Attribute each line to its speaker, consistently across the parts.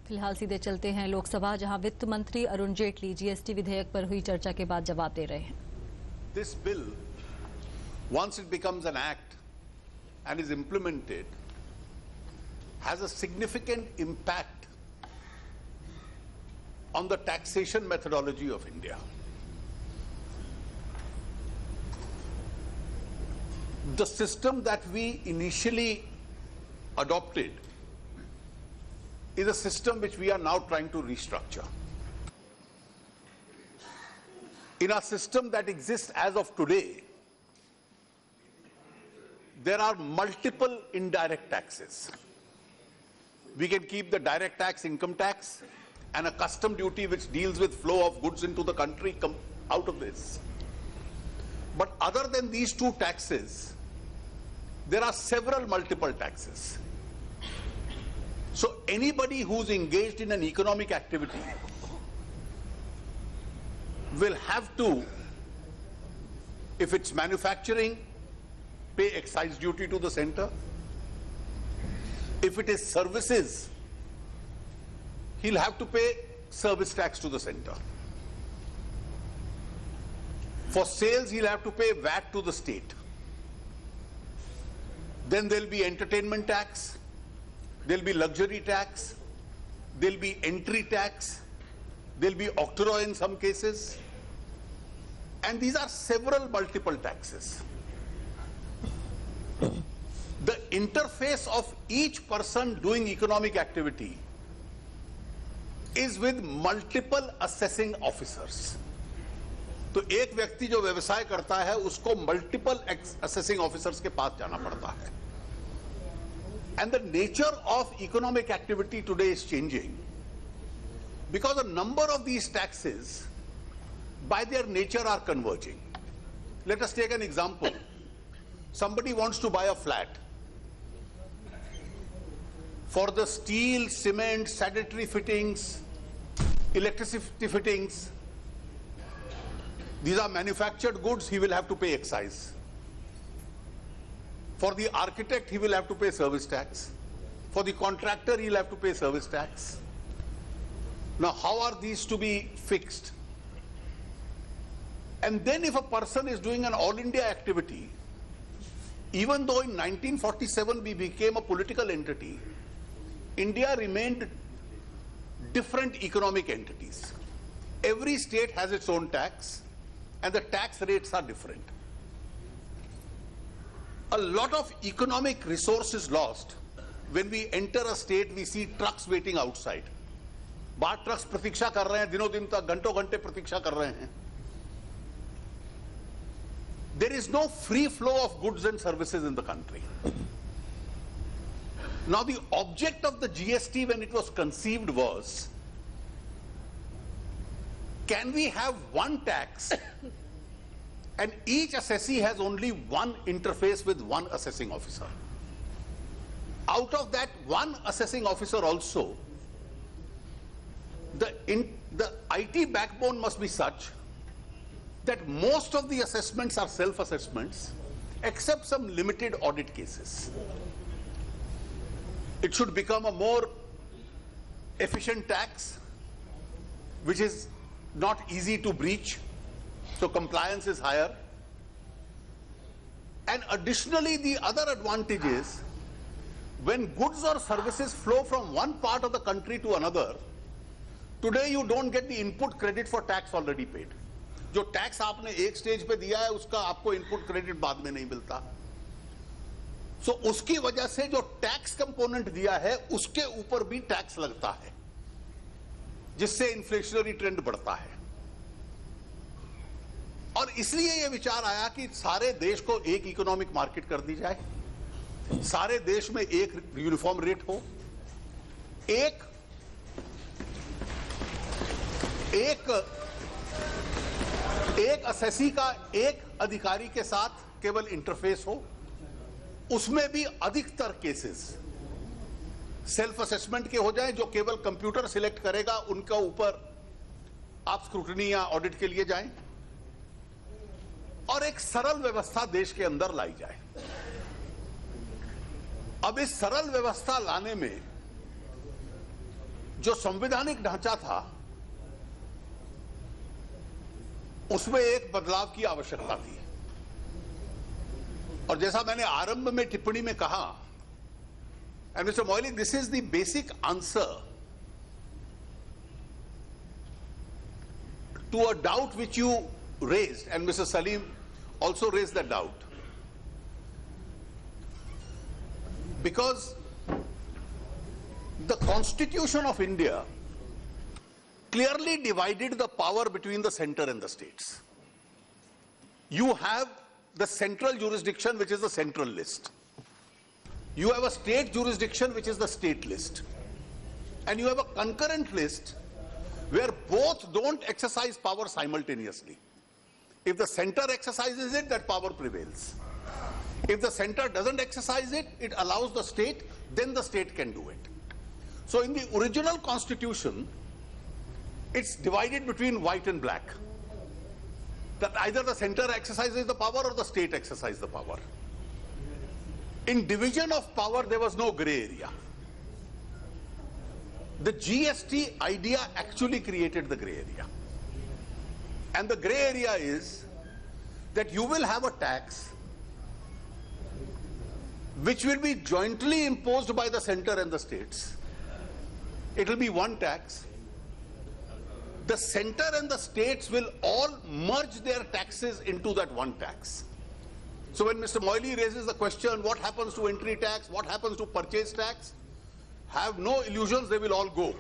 Speaker 1: फिलहाल सीधे चलते हैं लोकसभा, जहां वित्त मंत्री अरुण जेटली जीएसटी विधेयक पर हुई चर्चा के बाद जवाब दे रहे हैं।
Speaker 2: This bill, once it becomes an act and is implemented, has a significant impact on the taxation methodology of India. The system that we initially adopted is a system which we are now trying to restructure. In our system that exists as of today, there are multiple indirect taxes. We can keep the direct tax, income tax, and a custom duty which deals with flow of goods into the country come out of this. But other than these two taxes, there are several multiple taxes. So anybody who's engaged in an economic activity will have to, if it's manufacturing, pay excise duty to the center. If it is services, he'll have to pay service tax to the center. For sales, he'll have to pay VAT to the state. Then there'll be entertainment tax, there'll be luxury tax, there'll be entry tax, there'll be octroi in some cases, and these are several multiple taxes. The interface of each person doing economic activity is with multiple assessing officers. तो एक व्यक्ति जो व्यवसाय करता है उसको multiple assessing officers के पास जाना पड़ता है. And the nature of economic activity today is changing because a number of these taxes by their nature are converging. Let us take an example. Somebody wants to buy a flat. For the steel, cement, sanitary fittings, electricity fittings, these are manufactured goods, he will have to pay excise. For the architect, he will have to pay service tax. For the contractor, he'll have to pay service tax. Now, how are these to be fixed? And then if a person is doing an all India activity, even though in 1947 we became a political entity, India remained different economic entities. Every state has its own tax, and the tax rates are different. A lot of economic resource is lost when we enter a state. We see trucks waiting outside. बाहर trucks प्रतीक्षा कर रहे हैं, दिनों दिन तक घंटों घंटे प्रतीक्षा कर रहे हैं. There is no free flow of goods and services in the country. Now, the object of the GST when it was conceived was, can we have one tax and each assessee has only one interface with one assessing officer? Out of that one assessing officer also, the IT backbone must be such that most of the assessments are self-assessments except some limited audit cases. It should become a more efficient tax which is not easy to breach, so compliance is higher. And additionally, the other advantage is when goods or services flow from one part of the country to another, today you don't get the input credit for tax already paid. जो tax आपने एक stage पे दिया है उसका आपको input credit बाद में नहीं मिलता. सो उसकी वजह से जो टैक्स कंपोनेंट दिया है उसके ऊपर भी टैक्स लगता है, जिससे इन्फ्लेशनरी ट्रेंड बढ़ता है. और इसलिए यह विचार आया कि सारे देश को एक इकोनॉमिक मार्केट कर दी जाए, सारे देश में एक यूनिफॉर्म रेट हो, एक असेसी का एक अधिकारी के साथ केवल इंटरफेस हो, उसमें भी अधिकतर केसेस सेल्फ असेसमेंट के हो जाए, जो केवल कंप्यूटर सिलेक्ट करेगा उनका ऊपर आप स्क्रूटनी या ऑडिट के लिए जाएं, और एक सरल व्यवस्था देश के अंदर लाई जाए. अब इस सरल व्यवस्था लाने में जो संवैधानिक ढांचा था उसमें एक बदलाव की आवश्यकता थी। और जैसा मैंने आरंभ में टिप्पणी में कहा, and mister Moily, this is the basic answer to a doubt which you raised, and Mr. Salim also raised that doubt. Because the Constitution of India clearly divided the power between the center and the states. You have the central jurisdiction, which is the central list. You have a state jurisdiction, which is the state list. And you have a concurrent list where both don't exercise power simultaneously. If the center exercises it, that power prevails. If the center doesn't exercise it, it allows the state, then the state can do it. So in the original constitution, it's divided between white and black. That either the center exercises the power or the state exercises the power. In division of power, there was no gray area. The GST idea actually created the gray area. And the gray area is that you will have a tax which will be jointly imposed by the center and the states. It will be one tax. The center and the states will all merge their taxes into that one tax. So when Mr. Moily raises the question, what happens to entry tax, what happens to purchase tax, have no illusions, they will all go.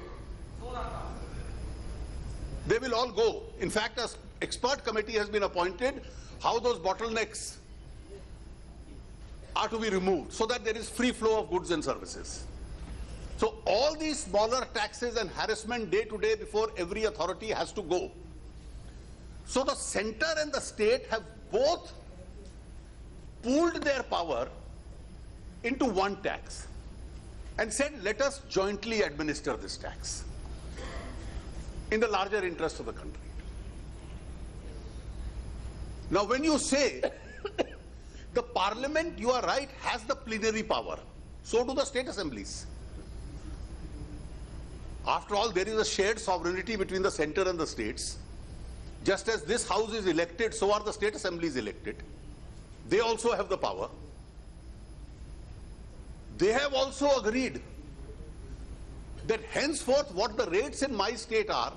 Speaker 2: They will all go. In fact, an expert committee has been appointed how those bottlenecks are to be removed so that there is free flow of goods and services. So all these smaller taxes and harassment day to day before every authority has to go. So the center and the state have both pooled their power into one tax and said, let us jointly administer this tax in the larger interest of the country. Now, when you say the parliament, you are right, has the plenary power, so do the state assemblies. After all, there is a shared sovereignty between the center and the states. Just as this house is elected, so are the state assemblies elected. They also have the power. They have also agreed that henceforth what the rates in my state are,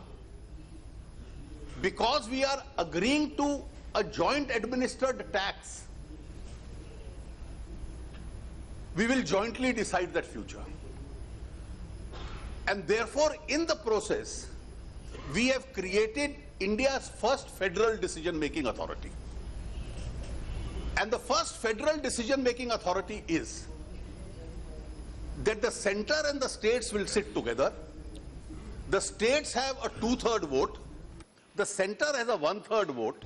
Speaker 2: because we are agreeing to a joint administered tax, we will jointly decide that future. And therefore, in the process, we have created India's first federal decision-making authority. And the first federal decision-making authority is that the center and the states will sit together. The states have a 2/3 vote. The center has a 1/3 vote.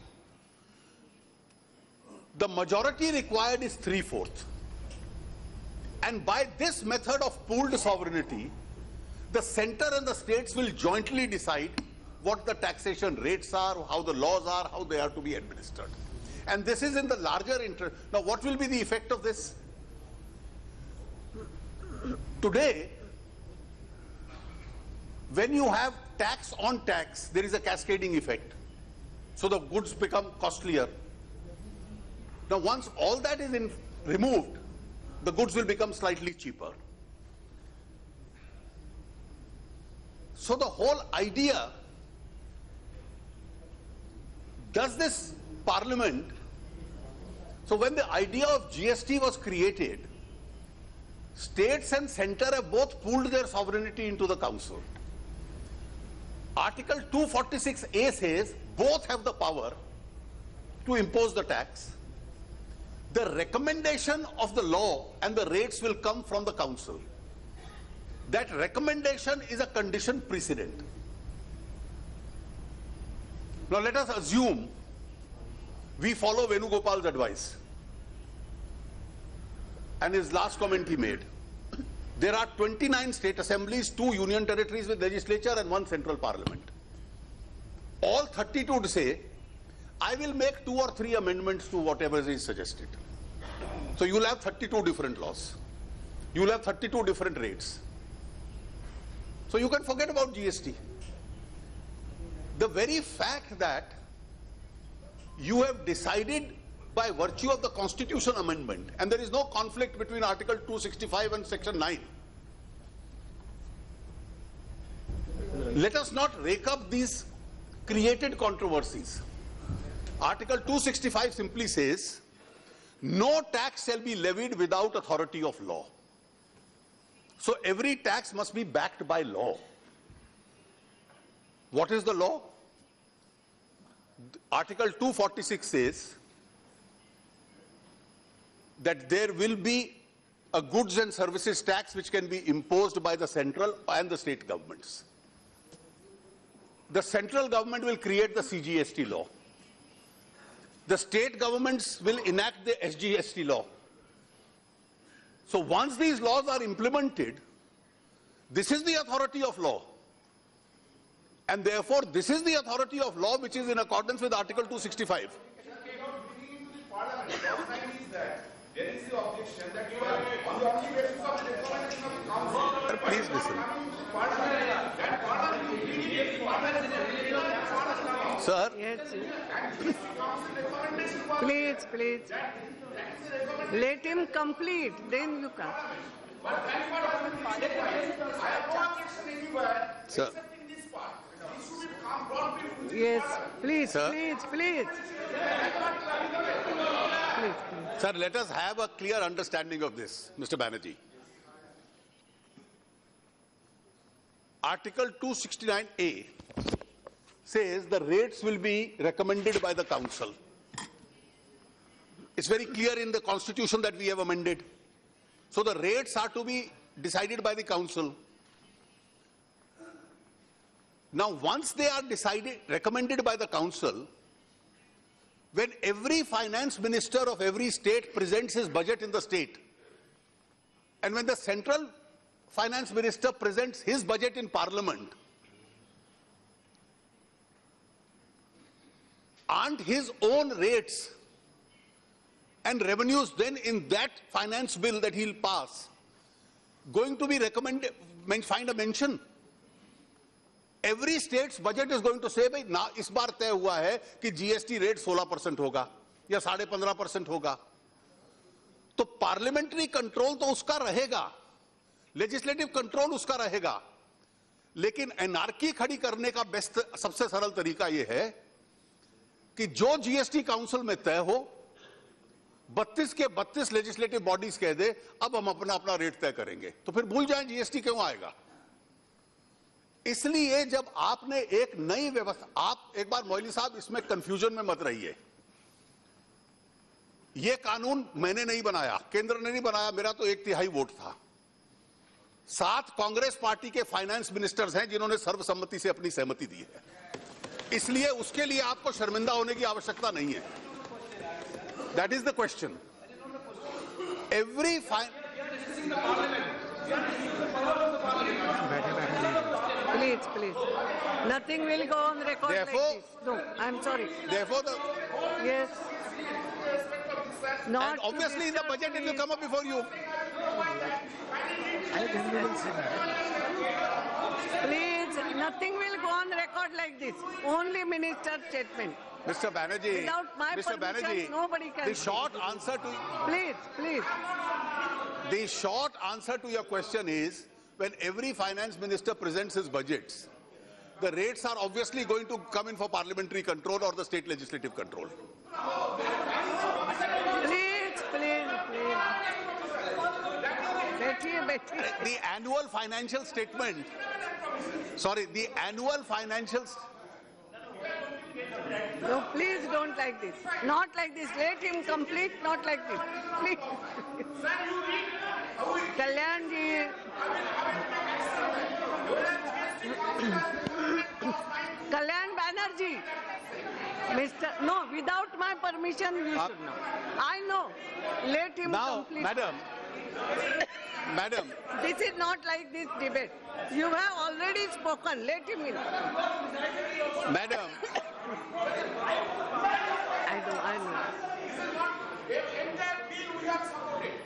Speaker 2: The majority required is 3/4. And by this method of pooled sovereignty, the center and the states will jointly decide what the taxation rates are, how the laws are, how they are to be administered. And this is in the larger interest. Now, what will be the effect of this? Today, when you have tax on tax, there is a cascading effect. So the goods become costlier. Now, once all that is removed, the goods will become slightly cheaper. So the whole idea, does this parliament, so when the idea of GST was created, states and center have both pooled their sovereignty into the council. Article 246A says both have the power to impose the tax. The recommendation of the law and the rates will come from the council. That recommendation is a condition precedent. Now let us assume we follow Venugopal's advice and his last comment he made. There are 29 state assemblies, 2 union territories with legislature and 1 central parliament. All 32 to say, I will make 2 or 3 amendments to whatever is suggested. So you will have 32 different laws. You will have 32 different rates. So you can forget about GST. The very fact that you have decided by virtue of the Constitution amendment, and there is no conflict between Article 265 and Section 9. Let us not rake up these created controversies. Article 265 simply says, no tax shall be levied without authority of law. So every tax must be backed by law. What is the law? Article 246 says that there will be a goods and services tax which can be imposed by the central and the state governments. The central government will create the CGST law. The state governments will enact the SGST law. So once these laws are implemented, this is the authority of law. And therefore, this is the authority of law which is in accordance with Article 265.
Speaker 3: There is the objection that you are on the only basis of the recommendation of the council.
Speaker 2: Please listen. Sir.
Speaker 4: Yes. Please, please. Let him complete, then you come.
Speaker 2: Sir.
Speaker 4: Yes, please,
Speaker 2: Sir?
Speaker 4: please, please. Please, please.
Speaker 2: Sir, let us have a clear understanding of this, Mr. Banerjee. Article 269A says the rates will be recommended by the council. It's very clear in the constitution that we have amended. So the rates are to be decided by the council. Now, once they are decided, recommended by the council, when every finance minister of every state presents his budget in the state, and when the central finance minister presents his budget in parliament, aren't his own rates and revenues then in that finance bill that he'll pass going to be recommended, find a mention? Every state's budget is going to say, भाई ना इस बार तय हुआ है कि GST rate 16% होगा या 15.5% होगा. तो पार्लियामेंट्री कंट्रोल तो उसका रहेगा, लेजिस्लेटिव कंट्रोल उसका रहेगा, लेकिन एनार्की खड़ी करने का बेस्ट सबसे सरल तरीका यह है कि जो जीएसटी काउंसिल में तय हो 32 के 32 लेजिस्लेटिव बॉडीज कह दे अब हम अपना अपना रेट तय करेंगे, तो फिर भूल जाएं जीएसटी क्यों आएगा. इसलिए जब आपने एक नई व्यवस्था, आप एक बार मोइली साहब इसमें कंफ्यूजन में मत रहिए. यह कानून मैंने नहीं बनाया, केंद्र ने नहीं बनाया, मेरा तो 1/3 वोट था. 7 कांग्रेस पार्टी के फाइनेंस मिनिस्टर्स हैं जिन्होंने सर्वसम्मति से अपनी सहमति दी है. इसलिए उसके लिए आपको शर्मिंदा होने की आवश्यकता नहीं है. That is the question. Every
Speaker 4: Please, please. Nothing will go on record
Speaker 2: Therefore,
Speaker 4: like this. No, I'm sorry.
Speaker 2: Therefore,
Speaker 4: Yes. Not
Speaker 2: and obviously in the budget it will come up before you.
Speaker 4: Please, nothing will go on record like this. Only minister's statement.
Speaker 2: Mr. Banerjee,
Speaker 4: Without my
Speaker 2: Mr.
Speaker 4: permission,
Speaker 2: Banerjee,
Speaker 4: nobody can.
Speaker 2: the short answer to
Speaker 4: Please, please.
Speaker 2: the short answer to your question is, when every finance minister presents his budgets, the rates are obviously going to come in for parliamentary control or the state legislative control.
Speaker 4: Please, please, please. बैठिए, बैठिए.
Speaker 2: The annual financial statement, the annual financial.
Speaker 4: No, please don't like this. Not like this. Let him complete, not like this. Please. Kalyan ji. Kalyan Banerjee. No, without my permission you should know. I know. Let him
Speaker 2: Now,
Speaker 4: complete.
Speaker 2: Madam.
Speaker 4: This is not like this debate. You have already spoken. Let him in.
Speaker 2: Madam.
Speaker 4: I know.
Speaker 3: The entire bill we have supported.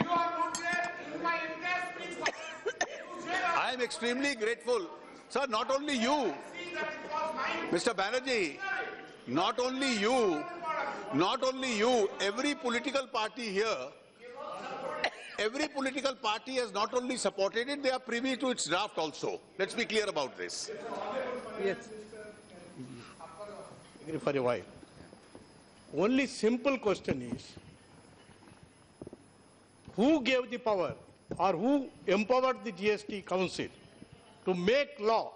Speaker 3: You are not there in my entire speech.
Speaker 2: I am extremely grateful. Sir, not only you, Mr. Banerjee, not only you, every political party here, every political party has not only supported it, they are privy to its draft also. Let's be clear about this.
Speaker 4: Yes.
Speaker 5: For a while. Only simple question is, who gave the power or who empowered the GST Council to make law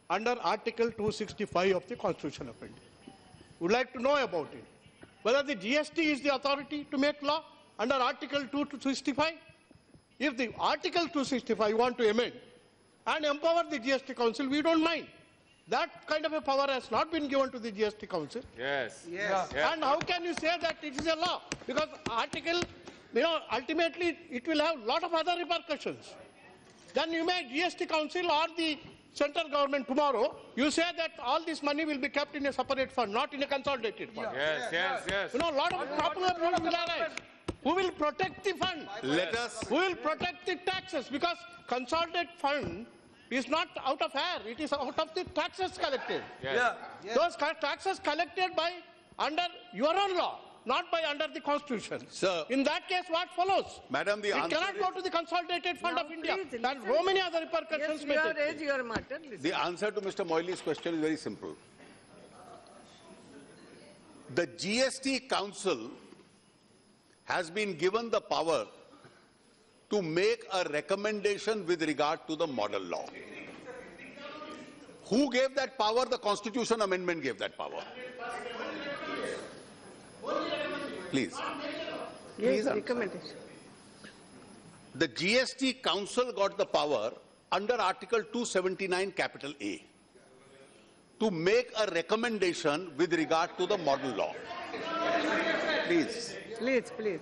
Speaker 5: under Article 265 of the Constitution of India? Would like to know about it. Whether the GST is the authority to make law under Article 265? If the Article 265 you want to amend and empower the GST Council, we don't mind. That kind of a power has not been given to the GST Council.
Speaker 3: Yes.
Speaker 5: And how can you say that it is a law? Because article, ultimately it will have a lot of other repercussions. Then you make GST Council or the central government tomorrow, you say that all this money will be kept in a separate fund, not in a consolidated fund.
Speaker 3: Yes.
Speaker 5: A lot of popular rules will arise. Who will protect the fund?
Speaker 2: Let us.
Speaker 5: Who will protect the taxes? Because consolidated fund is not out of air, it is out of the taxes collected. Those taxes collected by under your own law, not by under the Constitution.
Speaker 2: Sir,
Speaker 5: in that case, what follows?
Speaker 2: Madam, the
Speaker 5: it
Speaker 2: answer
Speaker 5: cannot go to the Consolidated Fund of India.
Speaker 4: Please,
Speaker 5: And so many other repercussions
Speaker 4: Yes,
Speaker 5: may
Speaker 4: you
Speaker 5: take
Speaker 4: raise
Speaker 5: place.
Speaker 4: your matter. Listen.
Speaker 2: The answer to Mr. Moili's question is very simple. The GST Council has been given the power to make a recommendation with regard to the model law. Who gave that power? The Constitution Amendment gave that power. Please.
Speaker 4: Yes,
Speaker 2: answer.
Speaker 4: recommendation.
Speaker 2: The GST Council got the power under Article 279 capital A to make a recommendation with regard to the model law. Please.
Speaker 4: Please.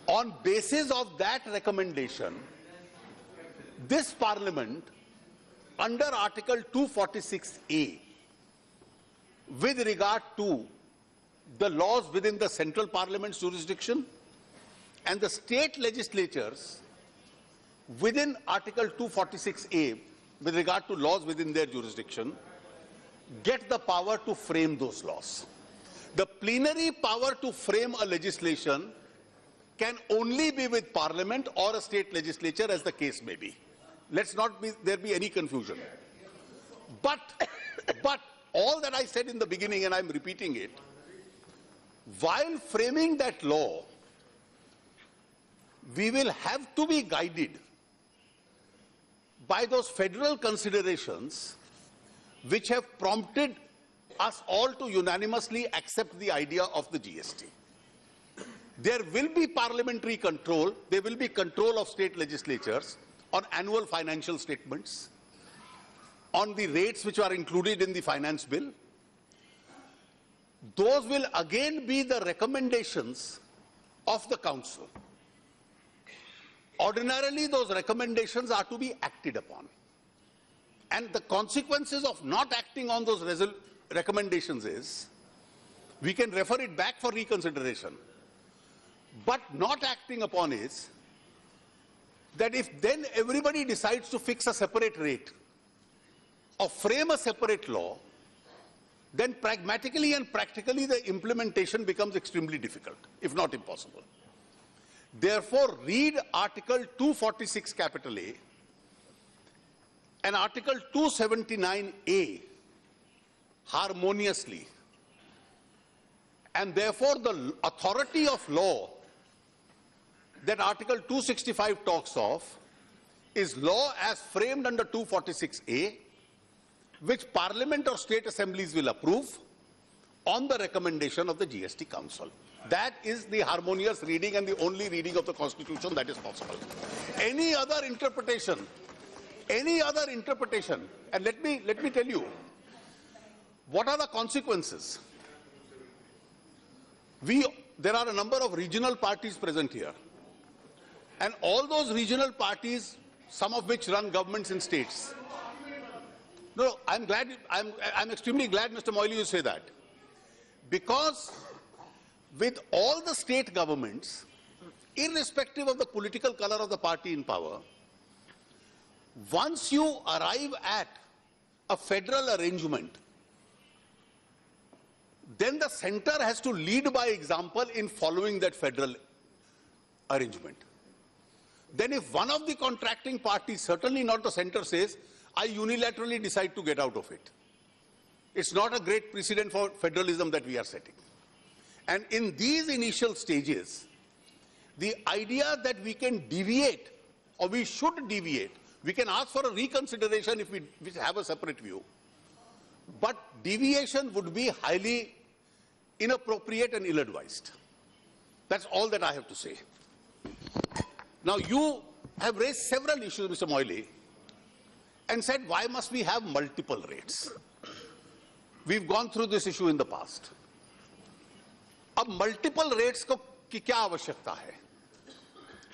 Speaker 2: On basis of that recommendation, this Parliament, under Article 246A, with regard to the laws within the central Parliament's jurisdiction and the state legislatures within Article 246A, with regard to laws within their jurisdiction, get the power to frame those laws. The plenary power to frame a legislation can only be with Parliament or a state legislature, as the case may be. Let's not there be any confusion. But all that I said in the beginning, and I'm repeating it, while framing that law, we will have to be guided by those federal considerations which have prompted us all to unanimously accept the idea of the GST. There will be parliamentary control, there will be control of state legislatures on annual financial statements, on the rates which are included in the finance bill. Those will again be the recommendations of the Council. Ordinarily, those recommendations are to be acted upon. And the consequences of not acting on those recommendations is, we can refer it back for reconsideration. But not acting upon is that if then everybody decides to fix a separate rate or frame a separate law, then pragmatically and practically the implementation becomes extremely difficult, if not impossible. Therefore, read Article 246 capital A and Article 279A harmoniously. And therefore, the authority of law that Article 265 talks of is law as framed under 246A, which Parliament or state assemblies will approve on the recommendation of the GST Council. That is the harmonious reading and the only reading of the Constitution that is possible. Any other interpretation, and let me tell you, what are the consequences? There are a number of regional parties present here. And all those regional parties, some of which run governments in states. No, I'm extremely glad, Mr. Moily, you say that. Because with all the state governments, irrespective of the political color of the party in power, once you arrive at a federal arrangement, then the center has to lead by example in following that federal arrangement. Then if one of the contracting parties, certainly not the center, says, I unilaterally decide to get out of it, it's not a great precedent for federalism that we are setting. And in these initial stages, the idea that we can deviate, or we should deviate, we can ask for a reconsideration if we have a separate view, but deviation would be highly inappropriate and ill-advised. That's all that I have to say. Now, you have raised several issues, Mr. Moily, and said, why must we have multiple rates? We've gone through this issue in the past. अब multiple rates की क्या आवश्यकता है?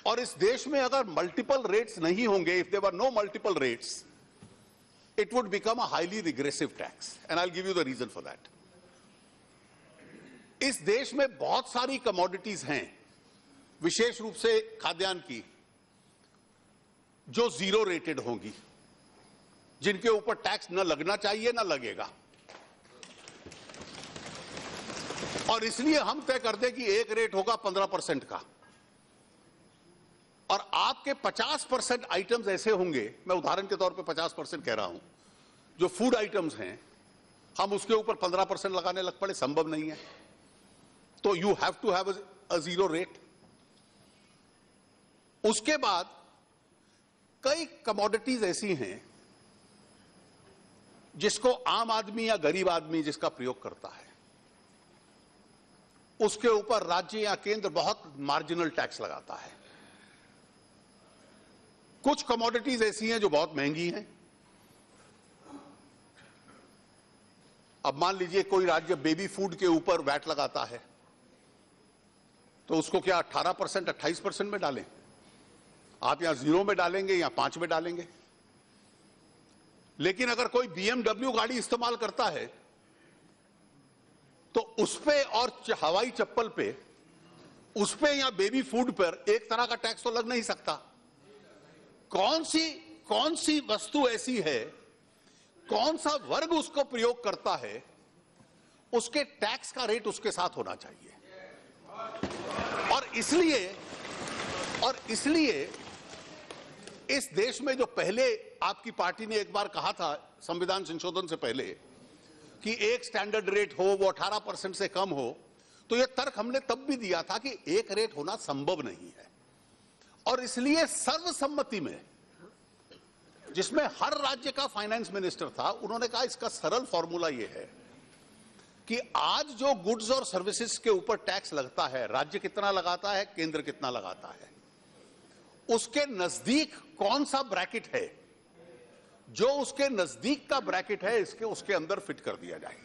Speaker 2: और इस देश में अगर मल्टीपल रेट्स नहीं होंगे, if there were no multiple rates, it would become a highly regressive tax, and I'll give you the reason for that. इस देश में बहुत सारी कमोडिटीज हैं, विशेष रूप से खाद्यान्न की, जो जीरो रेटेड होंगी, जिनके ऊपर टैक्स न लगना चाहिए न लगेगा, और इसलिए हम तय कर दें कि एक रेट होगा 15% का, और आपके 50% आइटम्स ऐसे होंगे, मैं उदाहरण के तौर पे 50% कह रहा हूं, जो फूड आइटम्स हैं, हम उसके ऊपर 15% लगाने लग पड़े, संभव नहीं है. तो you have to have a zero rate. उसके बाद कई कमोडिटीज ऐसी हैं जिसको आम आदमी या गरीब आदमी जिसका प्रयोग करता है, उसके ऊपर राज्य या केंद्र बहुत मार्जिनल टैक्स लगाता है. कुछ कमोडिटीज ऐसी हैं जो बहुत महंगी हैं. अब मान लीजिए कोई राज्य बेबी फूड के ऊपर वैट लगाता है, तो उसको क्या 18%, 28% में डालें? आप यहां 0 में डालेंगे या 5 में डालेंगे? लेकिन अगर कोई BMW गाड़ी इस्तेमाल करता है, तो उस पे और हवाई चप्पल पे, उस पे या बेबी फूड पर एक तरह का टैक्स तो लग नहीं सकता. कौन सी वस्तु ऐसी है, कौन सा वर्ग उसको प्रयोग करता है, उसके टैक्स का रेट उसके साथ होना चाहिए. और इसलिए इस देश में जो पहले आपकी पार्टी ने एक बार कहा था संविधान संशोधन से पहले कि एक स्टैंडर्ड रेट हो, वो 18% से कम हो, तो यह तर्क हमने तब भी दिया था कि एक रेट होना संभव नहीं है. और इसलिए सर्वसम्मति में, जिसमें हर राज्य का फाइनेंस मिनिस्टर था, उन्होंने कहा इसका सरल फॉर्मूला यह है कि आज जो गुड्स और सर्विसेज के ऊपर टैक्स लगता है, राज्य कितना लगाता है, केंद्र कितना लगाता है, उसके नजदीक कौन सा ब्रैकेट है, जो उसके नजदीक का ब्रैकेट है, उसके अंदर फिट कर दिया जाए.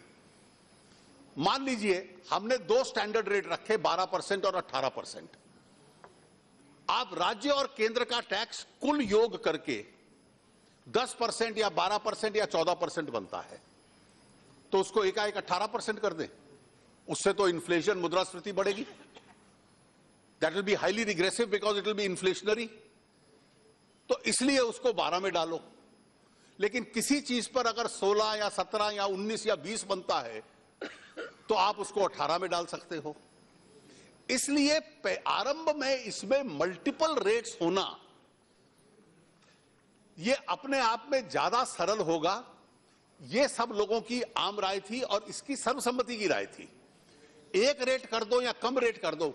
Speaker 2: मान लीजिए हमने 2 स्टैंडर्ड रेट रखे, 12% और 18%. आप राज्य और केंद्र का टैक्स कुल योग करके 10% या 12% या 14% बनता है, तो उसको एकाएक 18% कर दें. उससे तो इन्फ्लेशन, मुद्रास्फीति बढ़ेगी. That will be highly regressive because it will be inflationary. तो इसलिए उसको 12 में डालो. लेकिन किसी चीज पर अगर 16 या 17 या 19 या 20 बनता है, तो आप उसको 18 में डाल सकते हो. इसलिए आरंभ में इसमें मल्टीपल रेट्स होना यह अपने आप में ज्यादा सरल होगा. यह सब लोगों की आम राय थी और इसकी सर्वसम्मति की राय थी. एक रेट कर दो या कम रेट कर दो,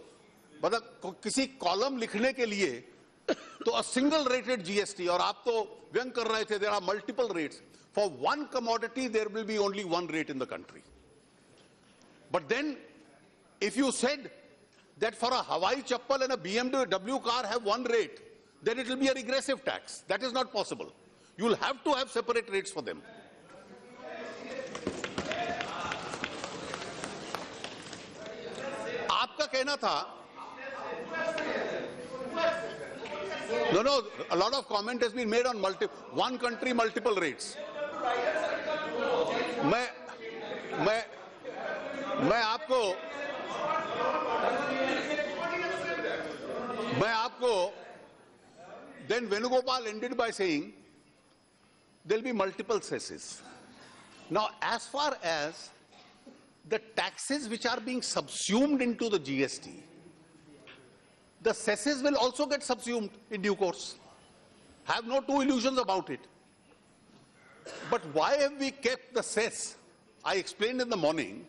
Speaker 2: मतलब किसी कॉलम लिखने के लिए तो अ सिंगल रेटेड जीएसटी, और आप तो व्यंग कर रहे थे there are multiple rates. For one commodity there will be only one rate in the country. But then if you said that for a Hawaii chappal and a BMW car have one rate, then it will be a regressive tax. That is not possible. You will have to have separate rates for them. आपका कहना था, no, a lot of comment has been made on one country, multiple rates. मैं आपको then Venugopal ended by saying there'll be multiple cesses. Now, as far as the taxes which are being subsumed into the GST, the cesses will also get subsumed in due course. Have no two illusions about it. But why have we kept the cess? I explained in the morning,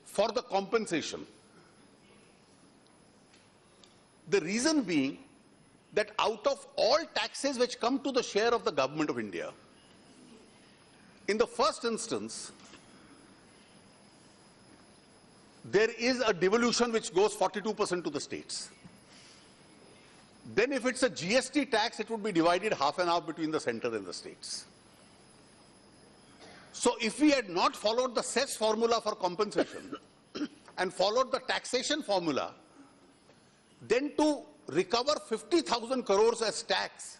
Speaker 2: for the compensation. The reason being that out of all taxes which come to the share of the government of India, in the first instance, there is a devolution which goes 42% to the states. Then if it's a GST tax, it would be divided half and half between the center and the states. So if we had not followed the cess formula for compensation and followed the taxation formula, then to recover 50,000 crores as tax,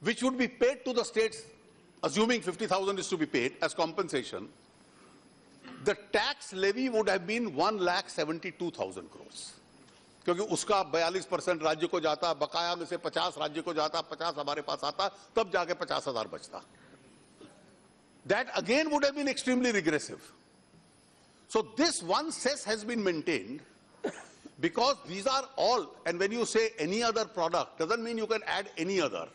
Speaker 2: which would be paid to the states, assuming 50,000 is to be paid as compensation, the tax levy would have been 1,72,000 crores. क्योंकि उसका 42% राज्य को जाता, बकाया में से 50 राज्य को जाता, 50 हमारे पास आता, तब जाके 50,000 बचता. That again would have been extremely regressive. So this one cess has been maintained because these are all, and when you say any other product, doesn't mean you can add any other.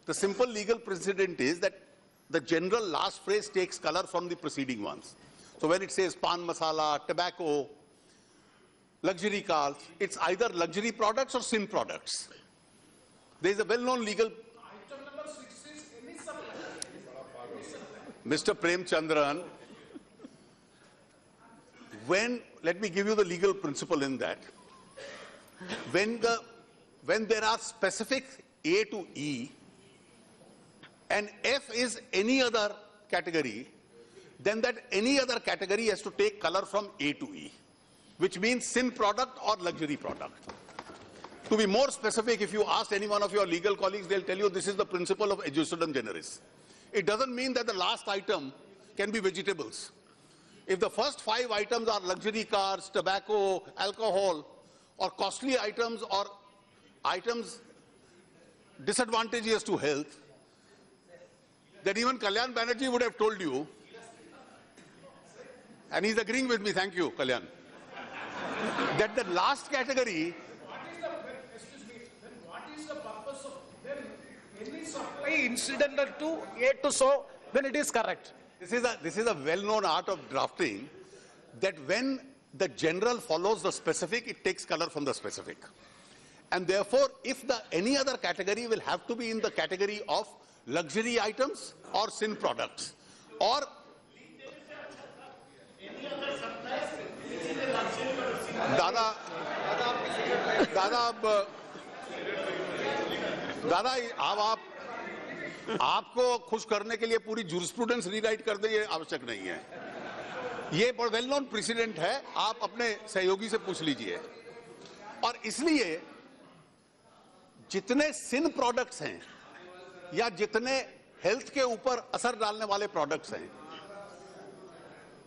Speaker 2: The simple legal precedent is that the general last phrase takes color from the preceding ones. So when it says pan masala, tobacco, luxury cars, it's either luxury products or sin products. There is a well-known legal...
Speaker 3: Item number 6 is any supply.
Speaker 2: Mr. Prem Chandran, let me give you the legal principle in that. When there are specific A to E and F is any other category, then that any other category has to take color from A to E, which means sin product or luxury product. To be more specific, if you ask any one of your legal colleagues, they'll tell you this is the principle of adjustum generis. It doesn't mean that the last item can be vegetables. If the first 5 items are luxury cars, tobacco, alcohol, or costly items or items disadvantageous to health, then even Kalyan Banerjee would have told you, and he's agreeing with me, thank you, Kalyan, that the last category...
Speaker 3: What is the purpose of any supply incidental to A to so when it is correct?
Speaker 2: This is a well-known art of drafting, that when the general follows the specific, it takes color from the specific. And therefore, if any other category will have to be in the category of luxury items or sin products, or दादा अब आपको खुश करने के लिए पूरी jurisprudence rewrite कर दे, ये आवश्यक नहीं है. ये वेल नोन प्रेसिडेंट है, आप अपने सहयोगी से पूछ लीजिए. और इसलिए जितने सिन प्रोडक्ट्स हैं या जितने हेल्थ के ऊपर असर डालने वाले प्रोडक्ट्स हैं,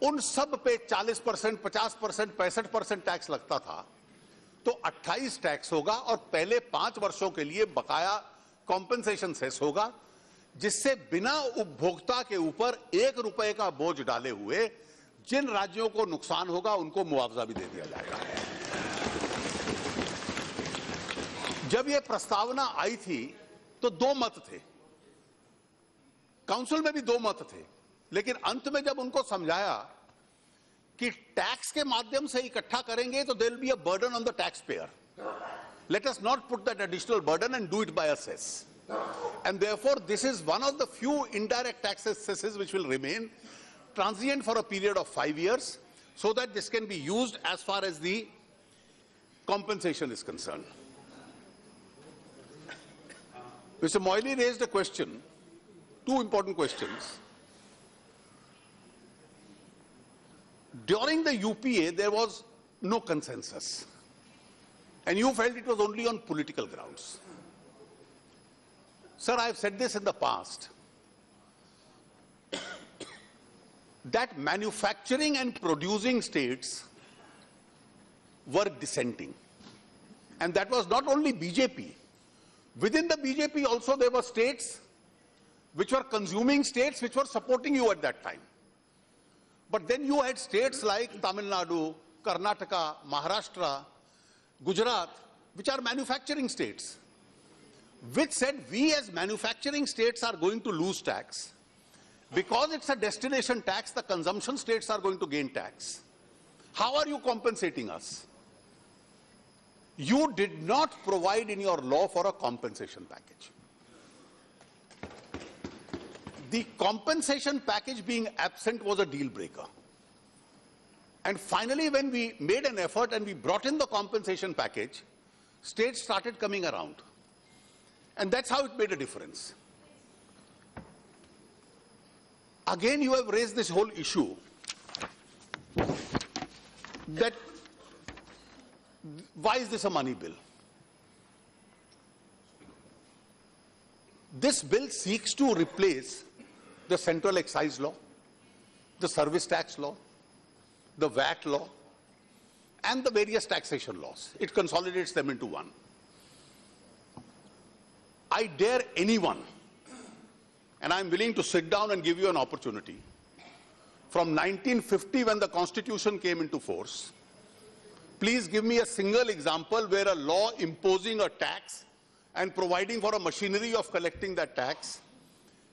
Speaker 2: उन सब पे 40%, 50%, 65% टैक्स लगता था, तो 28 टैक्स होगा और पहले 5 वर्षों के लिए बकाया कॉम्पेंसेशन सेस होगा, जिससे बिना उपभोक्ता के ऊपर 1 रुपए का बोझ डाले हुए जिन राज्यों को नुकसान होगा उनको मुआवजा भी दे दिया जाएगा. जब यह प्रस्तावना आई थी तो 2 मत थे, काउंसिल में भी 2 मत थे, लेकिन अंत में जब उनको समझाया कि टैक्स के माध्यम से इकट्ठा करेंगे तो there will be a burden on the tax payer. Let us not put that additional burden and do it by a cess. And therefore, this is one of the few indirect taxes cesses which will remain transient for a period of 5 years, so that this can be used as far as the compensation is concerned. Mr. Moily raised a question, 2 important questions. During the UPA, there was no consensus. And you felt it was only on political grounds. Sir, I have said this in the past, that manufacturing and producing states were dissenting. And that was not only BJP. Within the BJP also there were states which were consuming states which were supporting you at that time. But then you had states like Tamil Nadu, Karnataka, Maharashtra, Gujarat, which are manufacturing states, which said we as manufacturing states are going to lose tax. Because it's a destination tax, the consumption states are going to gain tax. How are you compensating us? You did not provide in your law for a compensation package. The compensation package being absent was a deal breaker. And finally, when we made an effort and we brought in the compensation package, states started coming around. And that's how it made a difference. Again, you have raised this whole issue that why is this a money bill? This bill seeks to replace the central excise law, the service tax law, the VAT law, and the various taxation laws. It consolidates them into one. I dare anyone, and I'm willing to sit down and give you an opportunity, from 1950 when the Constitution came into force, please give me a single example where a law imposing a tax and providing for a machinery of collecting that tax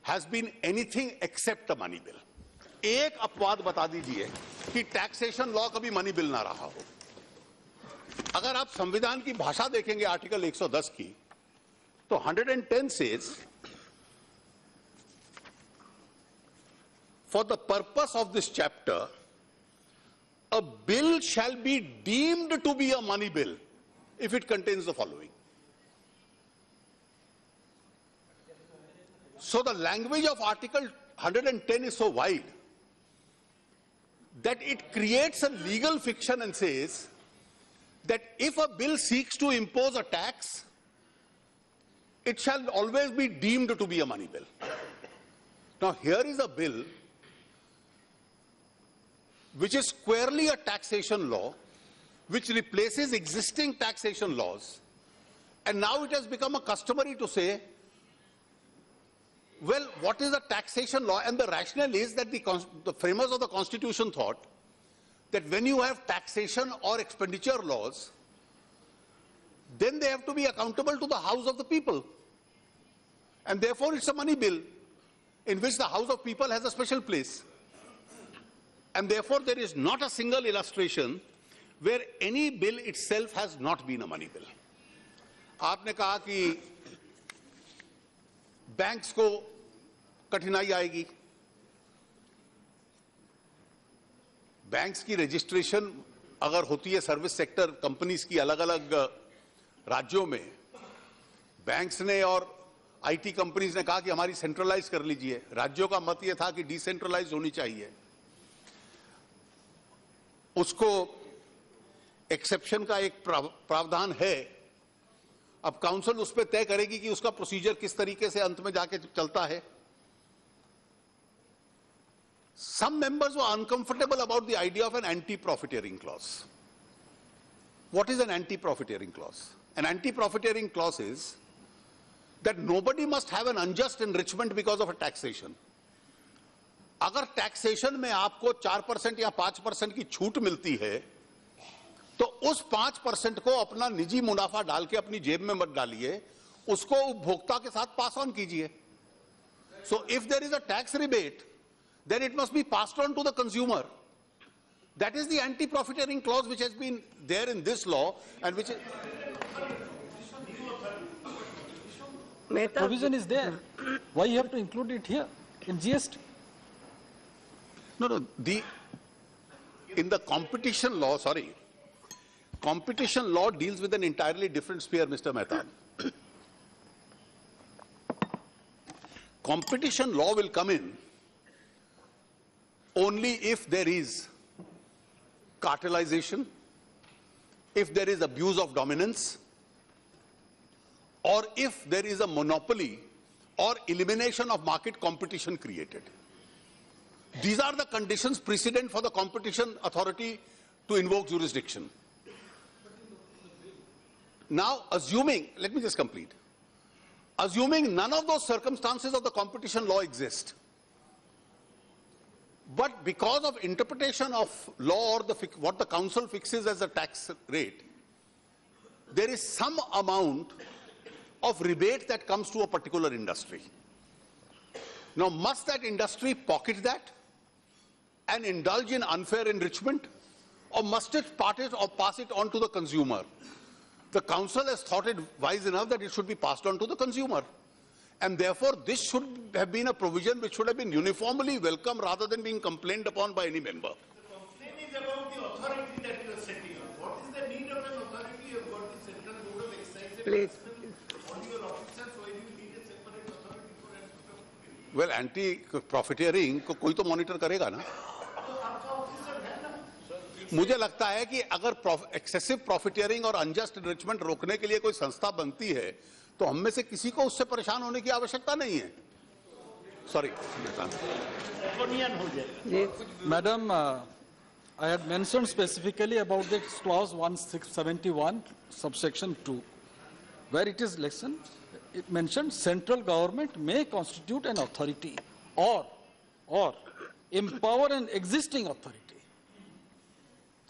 Speaker 2: has been anything except a money bill. एक अपवाद बता दीजिए कि taxation law कभी money bill ना रहा हो. अगर आप संविधान की भाषा देखेंगे आर्टिकल 110 की, तो 110 says, for the purpose of this chapter, a bill shall be deemed to be a money bill if it contains the following. So the language of Article 110 is so wide that it creates a legal fiction and says that if a bill seeks to impose a tax, it shall always be deemed to be a money bill. Now here is a bill which is squarely a taxation law, which replaces existing taxation laws, and now it has become a customary to say, well, what is a taxation law? And the rationale is that the framers of the Constitution thought that when you have taxation or expenditure laws, then they have to be accountable to the House of the people. And therefore it's a money bill in which the House of People has a special place. And therefore there is not a single illustration where any bill itself has not been a money bill. आपने कहा कि banks को कठिनाई आएगी. Banks की registration अगर होती है सर्विस सेक्टर कंपनीज की अलग अलग राज्यों में, बैंक्स ने और आईटी कंपनीज ने कहा कि हमारी सेंट्रलाइज कर लीजिए. राज्यों का मत यह था कि डिसेंट्रलाइज होनी चाहिए. उसको एक्सेप्शन का एक प्रावधान है. अब काउंसिल उस पर तय करेगी कि उसका प्रोसीजर किस तरीके से अंत में जाके चलता है. Some members were uncomfortable about the idea of an anti-profiteering clause. What is an anti-profiteering clause? An anti-profiteering clause is that nobody must have an unjust enrichment because of a taxation. अगर taxation में आपको 4% या 5% की छूट मिलती है, तो उस 5% को अपना निजी मुनाफा डाल के अपनी जेब में मत डालिए, उसको उपभोक्ता के साथ पास ऑन कीजिए. So if there is a tax rebate, then it must be passed on to the consumer. That is the anti-profiteering clause which has been there in this law and which is...
Speaker 6: Provision is there. Why you have to include it here in GST?
Speaker 2: No, in the competition law, competition law deals with an entirely different sphere, Mr. Mehta. Competition law will come in only if there is cartelization, if there is abuse of dominance, or if there is a monopoly or elimination of market competition created. These are the conditions precedent for the competition authority to invoke jurisdiction. Now, assuming, let me just complete. assuming none of those circumstances of the competition law exist, but because of interpretation of law or what the council fixes as a tax rate, there is some amount of rebate that comes to a particular industry. Now, must that industry pocket that and indulge in unfair enrichment, or must it pass it on to the consumer? The council has thought it wise enough that it should be passed on to the consumer. And therefore, this should have been a provision which should have been uniformly welcome rather than being complained upon by any member.
Speaker 5: The complaint is about the authority that you are setting up. What is the need of an authority? You have got the Central Board of Excise
Speaker 4: Please.
Speaker 5: on your officers, why do you need a separate authority for anti-profiteering?
Speaker 2: Well, anti-profiteering को कोई तो monitor करेगा ना? मुझे लगता है कि अगर एक्सेसिव प्रॉफिटियरिंग और अनजस्ट एनरिचमेंट रोकने के लिए कोई संस्था बनती है तो हम में से किसी को उससे परेशान होने की आवश्यकता नहीं है. Sorry
Speaker 6: Madam, I had mentioned specifically about this clause 1671, subsection 2, where it is it mentioned central government may constitute an authority or empower an existing authority.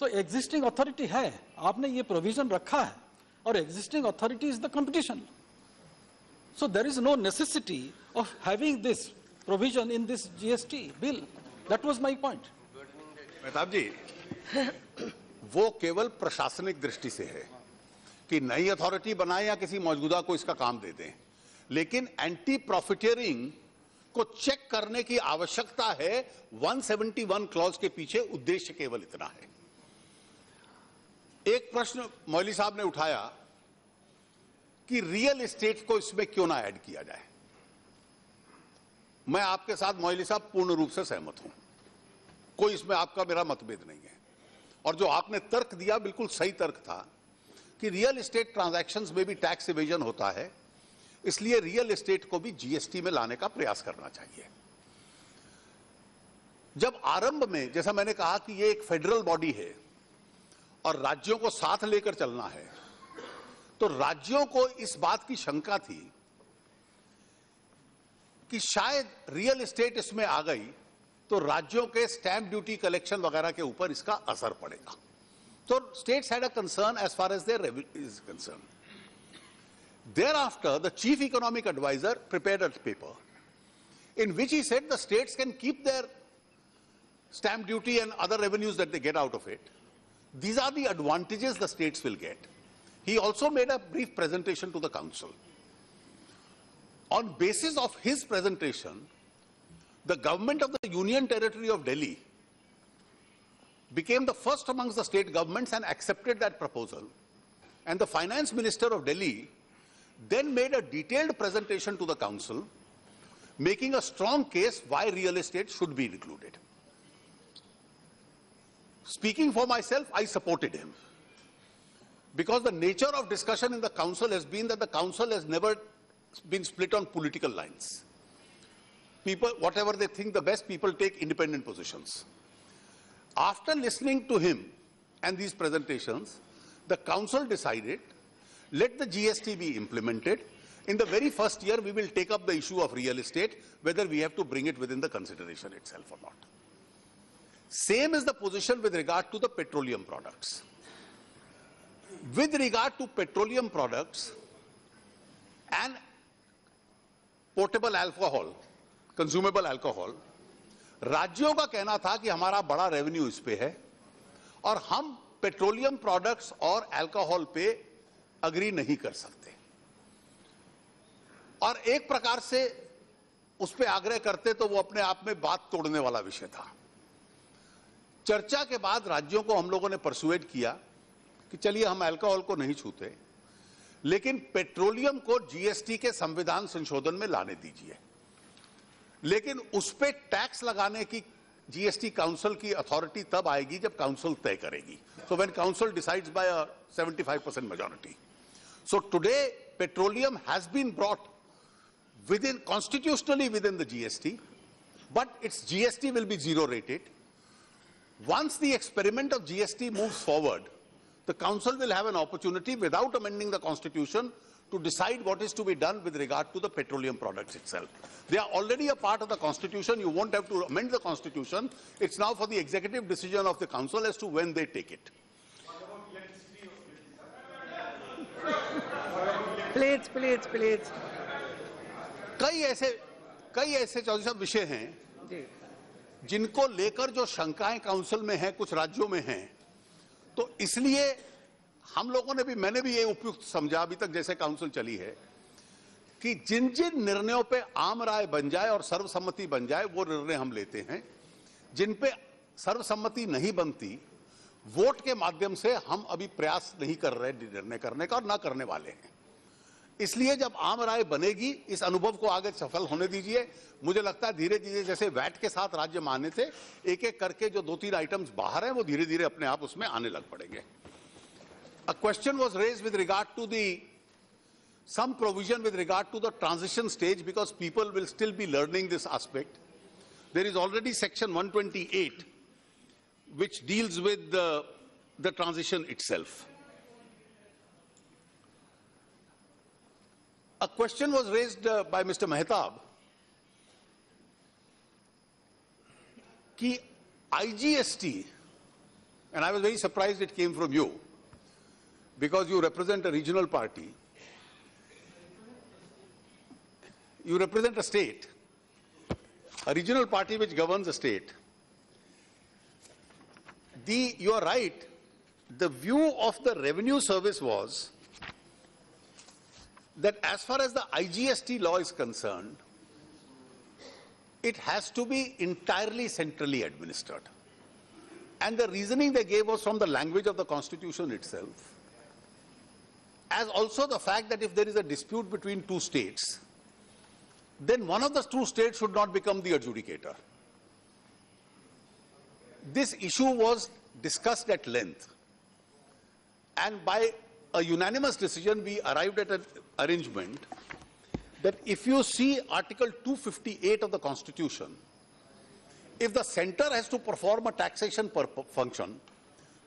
Speaker 6: तो existing authority है, आपने ये provision रखा है, और existing authority is the competition. So there is no necessity of having this provision in this GST bill. That was my point.
Speaker 2: Mehtab जी, वो केवल प्रशासनिक दृष्टि से है कि नई अथॉरिटी बनाए या किसी मौजूदा को इसका काम दे दें, लेकिन एंटी प्रॉफिटियरिंग को चेक करने की आवश्यकता है. 171 क्लॉज के पीछे उद्देश्य केवल इतना है. एक प्रश्न मौली साहब ने उठाया कि रियल एस्टेट को इसमें क्यों ना ऐड किया जाए. मैं आपके साथ मौली साहब पूर्ण रूप से सहमत हूं, कोई इसमें आपका मेरा मतभेद नहीं है. और जो आपने तर्क दिया बिल्कुल सही तर्क था कि रियल एस्टेट ट्रांजैक्शंस में भी टैक्स इवेजन होता है, इसलिए रियल एस्टेट को भी जीएसटी में लाने का प्रयास करना चाहिए. जब आरंभ में, जैसा मैंने कहा कि ये एक फेडरल बॉडी है और राज्यों को साथ लेकर चलना है, तो राज्यों को इस बात की शंका थी कि शायद रियल एस्टेट इसमें आ गई तो राज्यों के स्टैंप ड्यूटी कलेक्शन वगैरह के ऊपर इसका असर पड़ेगा. तो states had a concern as far as their revenue is concern. Thereafter, the chief economic advisor prepared a paper in which he said the states can keep their stamp duty and other revenues that they get out of it. These are the advantages the states will get. He also made a brief presentation to the council. On basis of his presentation, the government of the Union Territory of Delhi became the first amongst the state governments and accepted that proposal. And the finance minister of Delhi then made a detailed presentation to the council, making a strong case why real estate should be included. Speaking for myself, I supported him, because the nature of discussion in the council has been that the council has never been split on political lines. People, whatever they think the best, people take independent positions. After listening to him and these presentations, the council decided, let the GST be implemented. In the very first year, we will take up the issue of real estate, whether we have to bring it within the consideration itself or not. Same is the position with regard to the petroleum products. With regard to petroleum products and potable alcohol, consumable alcohol, राज्यों का कहना था कि हमारा बड़ा revenue इस पे है और हम पेट्रोलियम प्रोडक्ट्स और अल्कोहल पे अग्री नहीं कर सकते. और एक प्रकार से उस पे आग्रह करते तो वो अपने आप में बात तोड़ने वाला विषय था. चर्चा के बाद राज्यों को हम लोगों ने परसुएड किया कि चलिए हम अल्कोहल को नहीं छूते, लेकिन पेट्रोलियम को जीएसटी के संविधान संशोधन में लाने दीजिए. लेकिन उस पे टैक्स लगाने की जीएसटी काउंसिल की अथॉरिटी तब आएगी जब काउंसिल तय करेगी. So when council decides by a 75% majority. So today petroleum has been brought constitutionally within the GST, but its GST will be zero rated. Once the experiment of GST moves forward, the council will have an opportunity without amending the constitution to decide what is to be done with regard to the petroleum products itself. They are already a part of the Constitution. You won't have to amend the Constitution. It's now for the executive decision of the Council as to when they take it.
Speaker 4: Please, please, please.
Speaker 2: कई ऐसे चौधरी साहब विषय हैं
Speaker 4: जी.
Speaker 2: जिनको लेकर जो शंकाएं council में हैं, कुछ राज्यों में हैं, तो इसलिए हम लोगों ने भी, मैंने भी ये उपयुक्त समझा अभी तक जैसे काउंसिल चली है, कि जिन जिन निर्णयों पे आम राय बन जाए और सर्वसम्मति बन जाए वो निर्णय हम लेते हैं. जिन पे सर्वसम्मति नहीं बनती, वोट के माध्यम से हम अभी प्रयास नहीं कर रहे निर्णय करने का और ना करने वाले हैं. इसलिए जब आम राय बनेगी, इस अनुभव को आगे सफल होने दीजिए. मुझे लगता है धीरे धीरे जैसे वैट के साथ राज्य माने थे, एक एक करके जो 2-3 आइटम्स बाहर हैं वो धीरे धीरे अपने आप उसमें आने लग पड़ेंगे. A question was raised with regard to some provision with regard to the transition stage, because people will still be learning this aspect. There is already section 128 which deals with the transition itself. A question was raised by Mr. Mehtab कि IGST, and I was very surprised it came from you, because you represent a regional party. You represent a state, a regional party which governs a state. You are right, the view of the revenue service was that as far as the IGST law is concerned, it has to be entirely centrally administered. And the reasoning they gave was from the language of the Constitution itself, as also the fact that if there is a dispute between two states, then one of the two states should not become the adjudicator. This issue was discussed at length, and by a unanimous decision we arrived at an arrangement that if you see Article 258 of the Constitution, if the center has to perform a taxation function,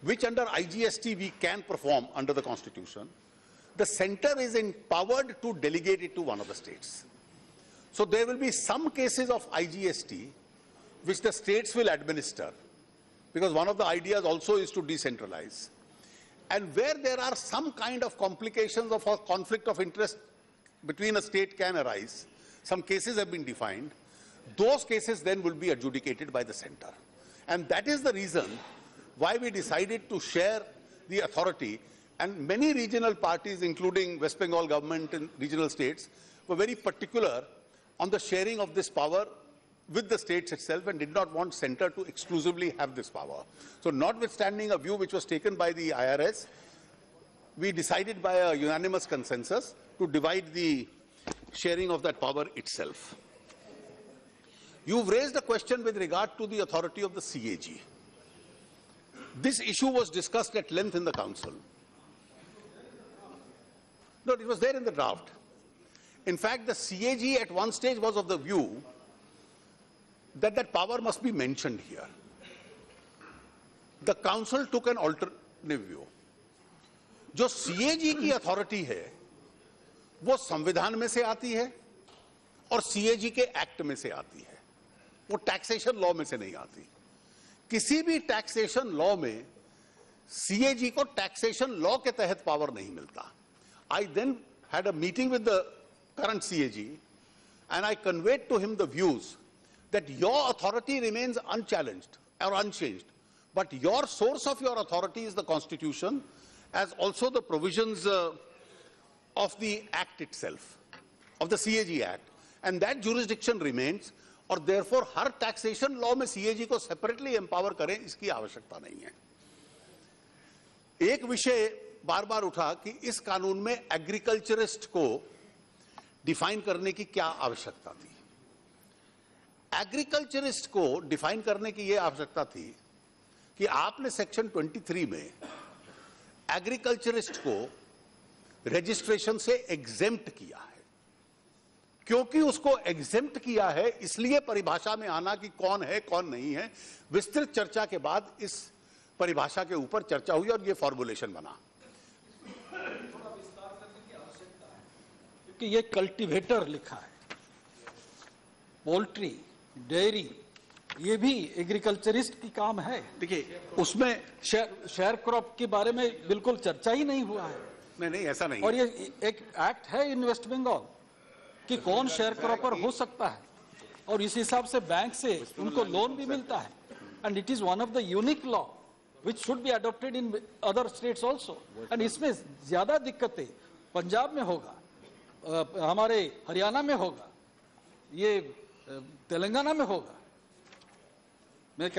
Speaker 2: which under IGST we can perform under the Constitution, the center is empowered to delegate it to one of the states. So there will be some cases of IGST which the states will administer, because one of the ideas also is to decentralize. And where there are some kind of complications of a conflict of interest between a state can arise, some cases have been defined, those cases then will be adjudicated by the center. And that is the reason why we decided to share the authority, and many regional parties, including West Bengal government and regional states, were very particular on the sharing of this power with the states itself and did not want center to exclusively have this power. So notwithstanding a view which was taken by the IRS, we decided by a unanimous consensus to divide the sharing of that power itself. You've raised a question with regard to the authority of the CAG. This issue was discussed at length in the Council. No, it was there in the draft. In fact, the CAG at one stage was of the view that that power must be mentioned here. The Council took an alternative view. जो CAG की authority है वो संविधान में से आती है और CAG के एक्ट में से आती है, वो टैक्सेशन लॉ में से नहीं आती. किसी भी टैक्सेशन लॉ में CAG को टैक्सेशन लॉ के तहत पावर नहीं मिलता. I then had a meeting with the current CAG and I conveyed to him the views that your authority remains unchallenged or unchanged, but your source of your authority is the Constitution, as also the provisions of the Act itself, of the CAG Act, and that jurisdiction remains, और therefore हर taxation law में CAG को separately empower करें इसकी आवश्यकता नहीं है. एक विषय बार बार उठा कि इस कानून में एग्रीकल्चरिस्ट को डिफाइन करने की क्या आवश्यकता थी. एग्रीकल्चरिस्ट को डिफाइन करने की यह आवश्यकता थी कि आपने सेक्शन 23 में एग्रीकल्चरिस्ट को रजिस्ट्रेशन से एग्जेम्प्ट किया है. क्योंकि उसको एग्जेम्प्ट किया है इसलिए परिभाषा में आना कि कौन है कौन नहीं है, विस्तृत चर्चा के बाद इस परिभाषा के ऊपर चर्चा हुई और यह फॉर्मुलेशन बना.
Speaker 6: कि ये कल्टीवेटर लिखा है, पोल्ट्री, डेयरी, ये भी एग्रीकल्चरिस्ट की काम है।
Speaker 2: देखिए उसमें
Speaker 6: शेयर क्रॉप के बारे में बिल्कुल चर्चा ही नहीं हुआ है।
Speaker 2: नहीं ऐसा नहीं
Speaker 6: और ये एक एक्ट है इन वेस्ट बंगाल कि कौन शेयर क्रॉपर हो सकता है, और इस हिसाब से बैंक से उनको लोन भी मिलता है। And it is one of the unique law which should be adopted in other states also. And इसमें ज्यादा दिक्कतें पंजाब में होगा, हमारे हरियाणा में होगा, ये तेलंगाना में होगा। मैं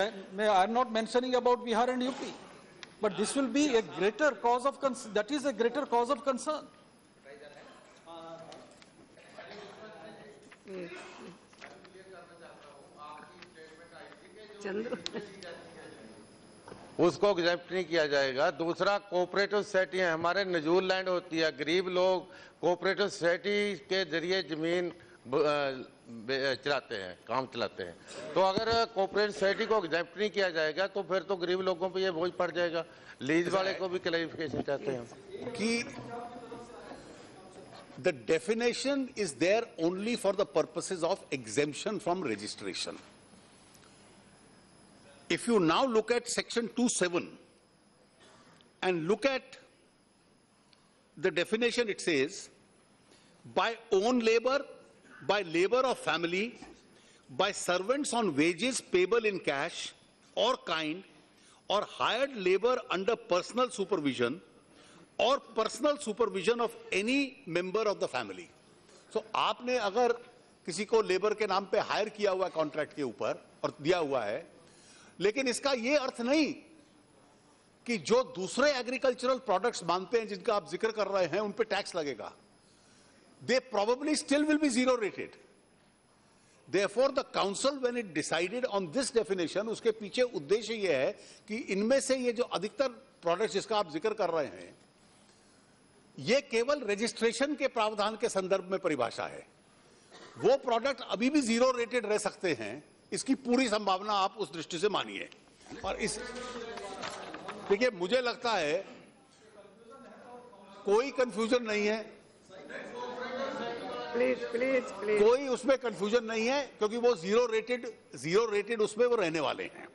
Speaker 6: I am not mentioning about Bihar and UP, but this will be a greater cause of concern. That is a greater cause of concern.
Speaker 7: उसको एग्जेप्ट नहीं किया जाएगा। दूसरा, कोऑपरेटिव सोसाइटी हमारे नजूल लैंड होती है, गरीब लोग कोऑपरेटिव सोसाइटी के जरिए जमीन चलाते हैं, काम चलाते हैं। तो अगर कोऑपरेटिव सोसाइटी को एग्जेप्ट नहीं किया जाएगा तो फिर तो गरीब लोगों पे ये बोझ पड़ जाएगा। लीज वाले को भी क्लैरिफिकेशन चाहते हैं
Speaker 2: कि the definition is there only for the purposes of exemption from registration. If you now look at section 2(7) and look at the definition, it says by own labor, by labor of family, by servants on wages payable in cash or kind, or hired labor under personal supervision or personal supervision of any member of the family. So आपने अगर किसी को labour के नाम पे higher किया हुआ contract के ऊपर और दिया हुआ है, लेकिन इसका ये अर्थ नहीं कि जो दूसरे एग्रीकल्चरल प्रोडक्ट्स मानते हैं जिनका आप जिक्र कर रहे हैं उन पे टैक्स लगेगा. They probably still will be zero rated. Therefore, the council, when it decided on this definition, उसके पीछे उद्देश्य ये है कि इनमें से ये जो अधिकतर प्रोडक्ट्स जिसका आप जिक्र कर रहे हैं, ये केवल रजिस्ट्रेशन के प्रावधान के संदर्भ में परिभाषा है. वो प्रोडक्ट अभी भी जीरो रेटेड रह सकते हैं, इसकी पूरी संभावना आप उस दृष्टि से मानिए. और इस देखिए, मुझे लगता है कोई कंफ्यूजन नहीं है.
Speaker 4: प्लीज
Speaker 2: कोई उसमें कंफ्यूजन नहीं है, क्योंकि वो जीरो रेटेड उसमें वो रहने वाले हैं.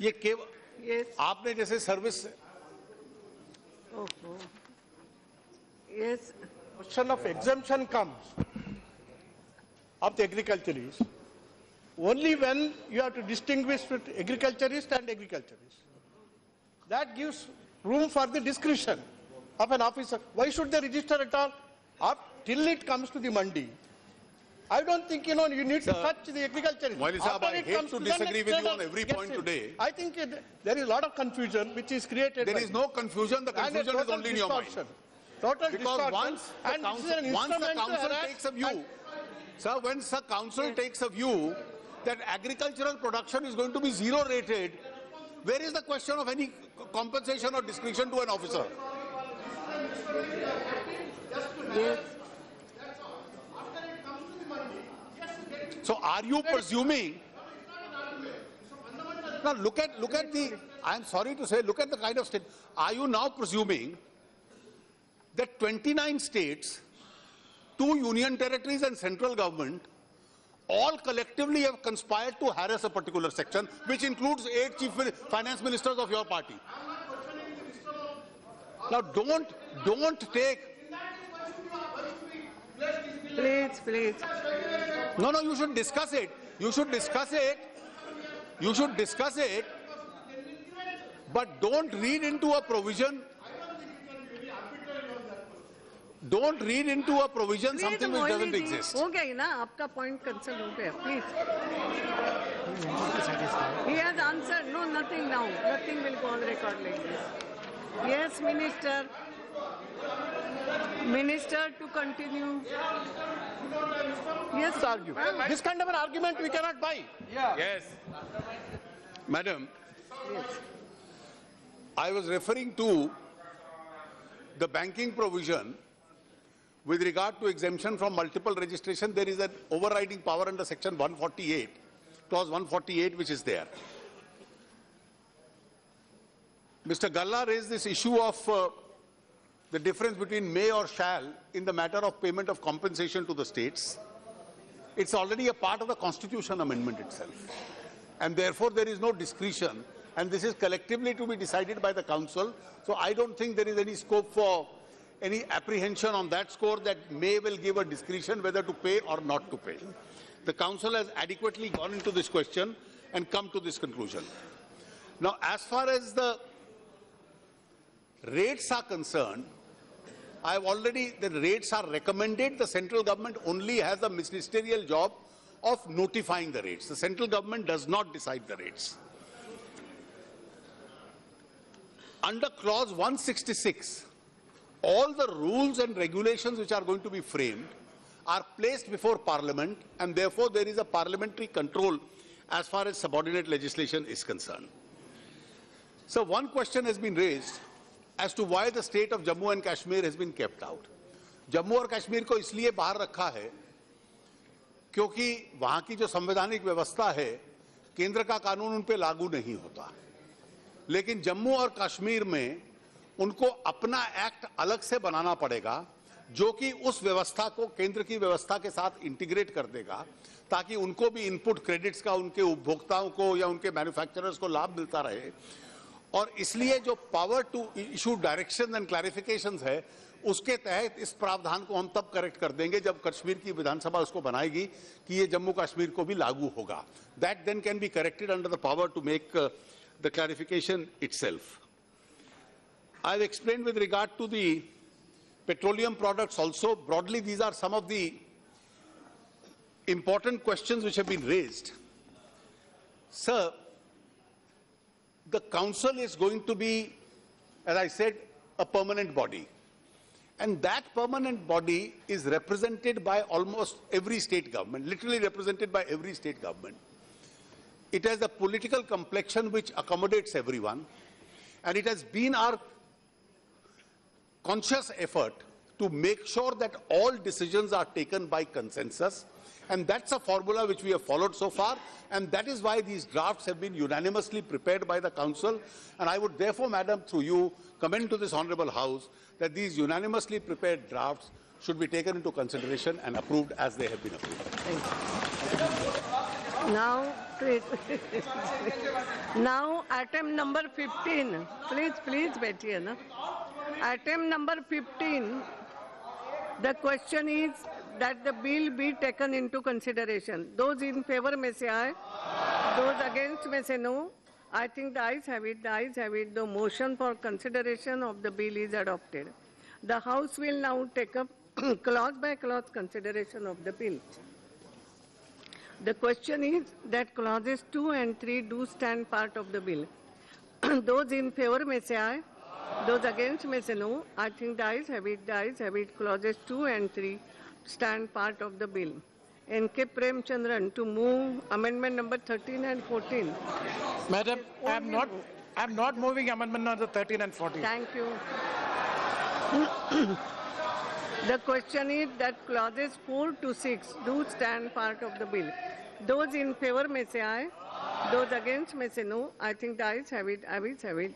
Speaker 2: ये केवल आपने जैसे service
Speaker 5: Question of exemption comes of the agriculturists only when you have to distinguish between agriculturist and agriculturist. That gives room for the discretion of an officer. Why should they register at all? Till it comes to the mandi. I don't think, you need to touch the agriculturist.
Speaker 2: Wali Sahab, I hate to disagree with you on every point today.
Speaker 5: I think there is a lot of confusion which is created.
Speaker 2: There is no confusion. The confusion is only in your mind.
Speaker 5: Total
Speaker 2: Because
Speaker 5: distortion.
Speaker 2: once the
Speaker 5: And
Speaker 2: council,
Speaker 5: this is an
Speaker 2: once the
Speaker 5: instrument to
Speaker 2: council
Speaker 5: harass
Speaker 2: takes a view, sir, once the council takes a view that agricultural production is going to be zero rated, where is the question of any compensation or discretion to an officer?
Speaker 4: Yes.
Speaker 2: So are you presuming? Now look at the, I am sorry to say, look at the kind of state. Are you now presuming that 29 states, 2 union territories and central government all collectively have conspired to harass a particular section, which includes 8 chief finance ministers of your party? Now don't take.
Speaker 4: Please.
Speaker 2: No, you should discuss it. You should discuss it. But don't read into a provision. Don't read into a provision something which doesn't exist.
Speaker 4: हो गया ना, आपका point cancel हो गया. Please. He has answered. No, nothing now. Nothing will go on record like this. Yes, Minister. Minister, to continue. Yes,
Speaker 5: Argue. This kind of an argument we cannot buy.
Speaker 2: Yes. Madam, I was referring to the banking provision with regard to exemption from multiple registration. There is an overriding power under section 148, clause 148, which is there. Mr. Galla raised this issue of the difference between may or shall in the matter of payment of compensation to the states. It's already a part of the Constitution amendment itself. And therefore, there is no discretion. And this is collectively to be decided by the Council. So I don't think there is any scope for any apprehension on that score that may will give a discretion whether to pay or not to pay. The Council has adequately gone into this question and come to this conclusion. Now, as far as the rates are concerned, the rates are recommended. The central government only has a ministerial job of notifying the rates. The central government does not decide the rates. Under clause 166, all the rules and regulations which are going to be framed are placed before Parliament, and therefore there is a parliamentary control as far as subordinate legislation is concerned. So one question has been raised as to why the state of Jammu and Kashmir has been kept out. Jammu और कश्मीर को इसलिए बाहर रखा है क्योंकि वहां की जो संवैधानिक व्यवस्था है, केंद्र का कानून उन पे लागू नहीं होता। लेकिन जम्मू और कश्मीर में उनको अपना एक्ट अलग से बनाना पड़ेगा, जो कि उस व्यवस्था को केंद्र की व्यवस्था के साथ इंटीग्रेट कर देगा, ताकि उनको भी इनपुट क्रेडिट्स का उनके उपभोक्ताओं को या उनके मैन्युफैक्चरर्स को लाभ मिलता रहे। और इसलिए जो power to issue direction and clarifications है, उसके तहत इस प्रावधान को हम तब करेक्ट कर देंगे जब कश्मीर की विधानसभा उसको बनाएगी कि ये जम्मू कश्मीर को भी लागू होगा। That then can be corrected under the power to make the clarification itself. I have explained with regard to the petroleum products also. Broadly, these are some of the important questions which have been raised. Sir, the Council is going to be, as I said, a permanent body. And that permanent body is represented by almost every state government, literally represented by every state government. It has a political complexion which accommodates everyone. And it has been our conscious effort to make sure that all decisions are taken by consensus, and that's a formula which we have followed so far, and that is why these drafts have been unanimously prepared by the Council. And I would therefore, Madam, through you, commend to this Honourable House that these unanimously prepared drafts should be taken into consideration and approved as they have been approved.
Speaker 4: Now, please. Now, item number 15. Please, बैठिए ना. Item number 15. The question is that the bill be taken into consideration. Those in favor may say aye. Those against may say no. I think the ayes have it. The ayes have it. The motion for consideration of the bill is adopted. The House will now take up clause by clause consideration of the bill. The question is that clauses 2 and 3 do stand part of the bill. Those in favor may say aye. Those against may say no. I think the ayes have it. The ayes have it. Clauses 2 and 3 stand part of the bill. N.K. Premchandran to move amendment number 13 and 14.
Speaker 3: Madam, I'm not moving amendment number 13 and 14.
Speaker 4: Thank you. The question is that clauses 4 to 6 do stand part of the bill. Those in favor may say aye. Those against may say no. I think the ayes have it. Ayes have it.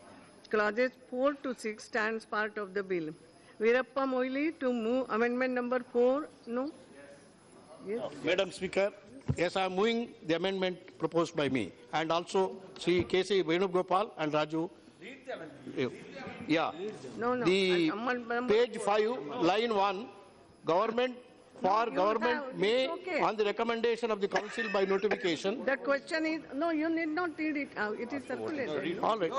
Speaker 4: Clauses 4 to 6 stands part of the bill. Veerappa Moily to move amendment number 4. No? Yes.
Speaker 5: Madam Speaker, yes, I am moving the amendment proposed by me, and also Sri K.C. Venugopal and Raju. Read the amendment. Yeah.
Speaker 4: No.
Speaker 5: The page 5, line 1, government may,
Speaker 4: okay,
Speaker 5: on the recommendation of the Council by notification.
Speaker 4: The question is, no, you need not read it out. It is circulated.
Speaker 5: All right.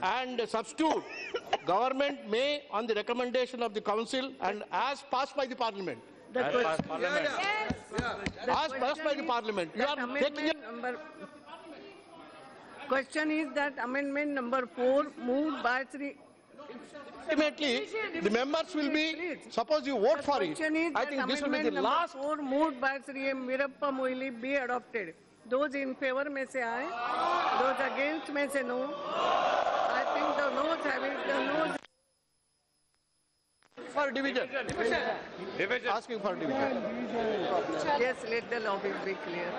Speaker 5: And substitute, government may, on the recommendation of the Council and as passed by the Parliament.
Speaker 4: The question,
Speaker 5: As passed by the Parliament. You are taking it.
Speaker 4: Question is that amendment number 4 moved by Sri.
Speaker 5: Ultimately, the members will be, suppose you vote for it, I think this will be the last.
Speaker 4: 4 moved by Sri M. Veerappa Moily be adopted. Those in favor may say aye. Those against may say no. I think the noes have it. The noes.
Speaker 5: For division. Asking for division.
Speaker 4: Yes, let the lobbies be clear.